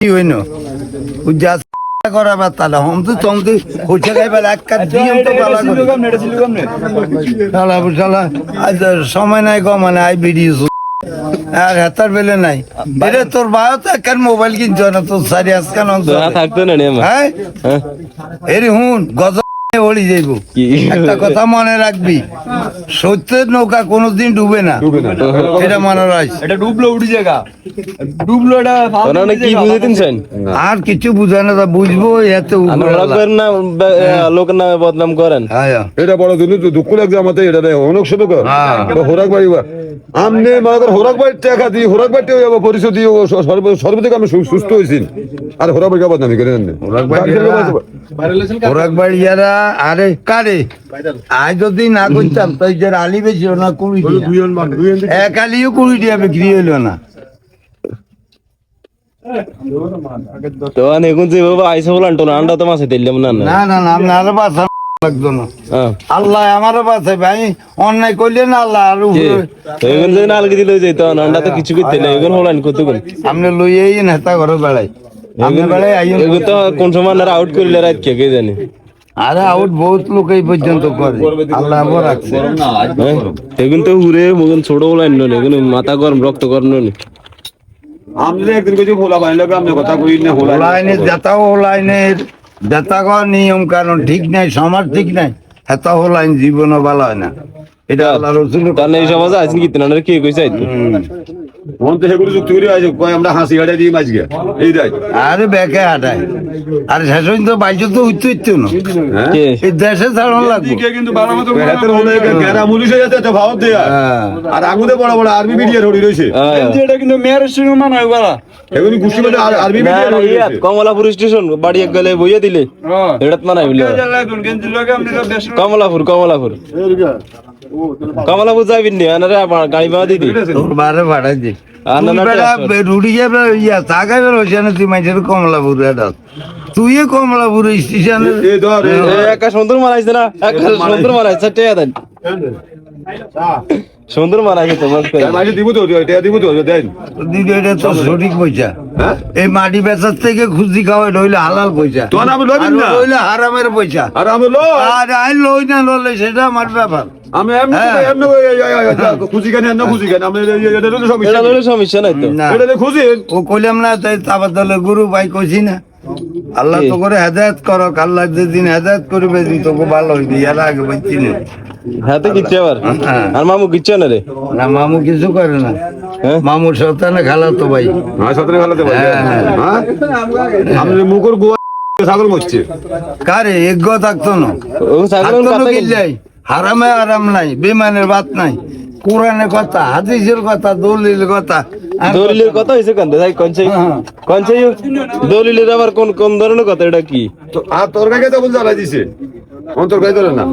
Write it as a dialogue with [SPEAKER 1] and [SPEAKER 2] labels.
[SPEAKER 1] কি হইনো উজ্জা করা বাতালা হম তো চমতে হইছে গাই বেলা এক কাট দিও তো পালা করে শালা শালা আজ সময় নাই গো মানে আই ভিডিও আর হাতার বেলে নাই এরে তোর বায়ো তো একখান মোবাইল কিনছ না তোর সারি আজকাল
[SPEAKER 2] থাকতো না
[SPEAKER 1] হ্যাঁ এরে হুন গজ ওড়ি যাইব একটা কথা মনে রাখবি সত্যের নৌকা কোনোদিন ডুবে না এটা মনে রাখ
[SPEAKER 3] এটা ডুবলো উঠি জায়গা ডুবলো এটা
[SPEAKER 2] কি বুঝেছেন
[SPEAKER 1] আর কিছু বুঝায় না তা বুঝবো এত
[SPEAKER 2] না লোকের নামে বদনাম করেন
[SPEAKER 4] এটা বড় দুঃখ লাগছে আমাদের এটা অনেক শুধু হোরাক বাড়ি আমনে মনে কর হোরাক বাড়ির টাকা দিই হোরাক বাড়িতে পরিচয় দিয়ে সর্বদিকে আমি সুস্থ হয়েছি আর হোরাক বাড়ি বদনামি করে
[SPEAKER 1] হোরাক বাড়িয়ারা আরে কারে আজ যদি না করতাম তাই যে আলি বেশি না কুড়ি এক আলিও কুড়ি দিয়া বিক্রি হইল না
[SPEAKER 2] তো এখন যে বাবা আইসা বলান তো আন্ডা তো মাছে দিলাম না
[SPEAKER 1] না না না আমি আরো বাঁচা লাগতো না আল্লাহ আমারও বাঁচাই ভাই অন্যায় করলে না আল্লাহ আর
[SPEAKER 2] এখন যে নালকে দিলে যেত আন্ডা তো কিছু করতে না এখন হলান কতক্ষণ
[SPEAKER 1] আপনি লইয়েই নেতা ঘরে বেড়াই আপনি বেড়াই
[SPEAKER 2] এখন তো কোন সময় আউট করলে রাত কে জানি
[SPEAKER 1] আরে আউট বহুত লোক এই পর্যন্ত করে আল্লাহ আবার রাখছে
[SPEAKER 2] এখন তো হুরে মগন ছোট বলাইন না এখন মাথা গরম রক্ত গরম নয়
[SPEAKER 4] আমি একদিন কিছু হোলা বানিয়ে আপনি কথা কই না হোলা
[SPEAKER 1] লাইনে যেতাও লাইনের যেতাগর নিয়ম কারণ ঠিক নাই সমাজ ঠিক নাই হেতাও লাইন জীবনও ভালো হয় না এটা আল্লাহ রসুল
[SPEAKER 2] কারণ এই সমাজে আছেন কি তেনারা কি কইছে
[SPEAKER 4] মন তো সেগুলো যুক্তি করে আছে কয় আমরা হাসি হাঁটাই দিই মাছ গিয়া এই দেখ
[SPEAKER 1] আরে বেকে হাঁটায় আর শেষ তো বাইরে তো উঠতে ইচ্ছে না এই দেশে ছাড়ানো লাগবে
[SPEAKER 4] কিন্তু হাতের হলে গেরা মুলিশে যাতে একটা ভাব দেয়া আর আগুনে বড় বড় আর্মি মিডিয়া ধরে রইছে
[SPEAKER 3] এটা কিন্তু মেয়ের সঙ্গে মানায় বাড়া
[SPEAKER 4] এগুলি গুষ্টি মানে আর্মি মিডিয়া
[SPEAKER 2] কমলাপুর স্টেশন বাড়ি এক গেলে বইয়া দিলে এটাত মানাই বলে কমলাপুর কমলাপুর কমলাপুর যাবিন নি আনারে গাড়ি ভাড়া দিদি
[SPEAKER 1] তোর বারে ভাড়াই দি রুটি যাবে ইয়া তাকাই বের হইছে না তুই মাইছের কমলাপুর এটা তুই কমলাপুর স্টেশনে
[SPEAKER 2] একা সুন্দর মারাইছে না একা সুন্দর মারাইছে টেয়া দেন সুন্দর মারাইছে তোমার
[SPEAKER 4] মাঝে দিব তো এটা দিব তো দেন
[SPEAKER 1] দিদি এটা তো সঠিক পয়সা এই মাটি বেচার থেকে খুশি খাওয়াই রইলে হালাল পয়সা
[SPEAKER 4] তো আমি লইবেন না
[SPEAKER 1] রইলে হারামের পয়সা
[SPEAKER 4] আর আমি
[SPEAKER 1] আর আই লই না লইলে সেটা আমার ব্যাপার
[SPEAKER 4] আমি এমনি খুশি কেন এমনি খুশি কেন আমি এটা তো সমস্যা
[SPEAKER 2] এটা হলো সমস্যা নাই তো
[SPEAKER 4] এটা খুশি
[SPEAKER 1] ও কইলাম না তাই তারপর তাহলে গুরু ভাই কইছি না আল্লাহ তো করে হেদায়ত করক আল্লাহ যেদিন হেদায়ত করবে দিন তোকে ভালো হইবে এর আগে বলছি না
[SPEAKER 2] হাতে কিচ্ছে আবার আর মামু কিচ্ছে না রে
[SPEAKER 1] না মামু কিছু করে না মামুর সন্তানে খালা তো ভাই
[SPEAKER 4] হ্যাঁ সতেরে খালাতে ভাই হ্যাঁ আমি মুখর গোয়া ছাগল মরছে
[SPEAKER 1] কারে এগ্গ থাকতো না
[SPEAKER 2] ও ছাগল কথা
[SPEAKER 1] গিলাই হারামে আরাম নাই বেমানের বাত নাই কোরআনের কথা হাদিসের কথা দলিলের কথা
[SPEAKER 2] দলিলের কথা হইছে কেন ভাই কোনছে দলিলের আবার কোন কোন ধরনের কথা এটা কি
[SPEAKER 4] তো আর তোর কাছে তো বল জ্বালা দিছে অন্তর কাছে ধরে না